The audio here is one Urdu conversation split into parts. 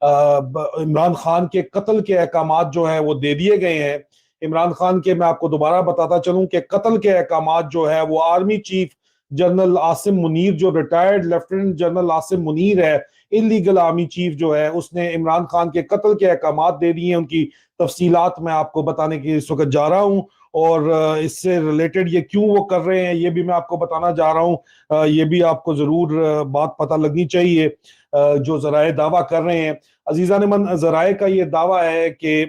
عمران خان کے قتل کے احکامات جو ہیں وہ دے دیے گئے ہیں۔ عمران خان کے، میں آپ کو دوبارہ بتاتا چلوں کہ قتل کے احکامات جو ہے وہ army chief general Asim Munir, جو retired lieutenant general Asim Munir ہے، انلیگل آرمی چیف جو ہے، اس نے عمران خان کے قتل کے احکامات دے دیے ہیں۔ ان کی تفصیلات میں آپ کو بتانے کی اس وقت جا رہا ہوں، اور اس سے ریلیٹڈ یہ کیوں وہ کر رہے ہیں یہ بھی میں آپ کو بتانا جا رہا ہوں۔ یہ بھی آپ کو ضرور بات پتہ لگنی چاہیے جو ذرائع دعویٰ کر رہے ہیں۔ عزیزان من، ذرائع کا یہ دعویٰ ہے کہ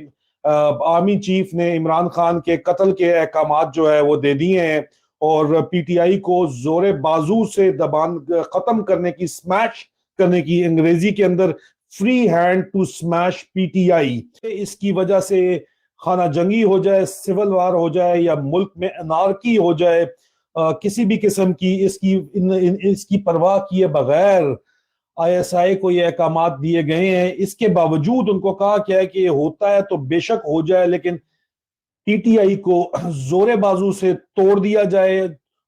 آرمی چیف نے عمران خان کے قتل کے احکامات جو ہے وہ دے دیے ہیں، اور پی ٹی آئی کو زور بازو سے ختم کرنے کی، سمیش کرنے کی، انگریزی کے اندر free hand to smash PTI ٹی آئی، اس کی وجہ سے خانہ جنگی ہو جائے، سول وار ہو جائے، یا ملک میں انارکی ہو جائے، کسی بھی قسم کی اس کی پرواہ کیے بغیر آئی ایس آئی کو یہ احکامات دیے گئے ہیں۔ اس کے باوجود ان کو کہا کیا ہے کہ یہ ہوتا ہے تو بے شک ہو جائے، لیکن پی ٹی آئی کو زور بازو سے توڑ دیا جائے،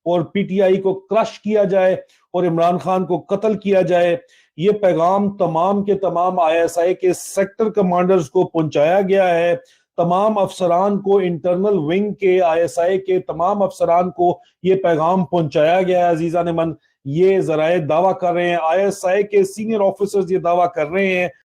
اور پی ٹی آئی کو کرش کیا جائے، اور عمران خان کو قتل کیا جائے۔ یہ پیغام تمام کے تمام آئی ایس آئی کے سیکٹر کمانڈرز کو پہنچایا گیا ہے، تمام افسران کو، انٹرنل ونگ کے، آئی ایس آئی کے تمام افسران کو یہ پیغام پہنچایا گیا ہے۔ عزیزان من، یہ ذرائع دعویٰ کر رہے ہیں، آئی ایس آئی کے سینئر آفیسرز یہ دعویٰ کر رہے ہیں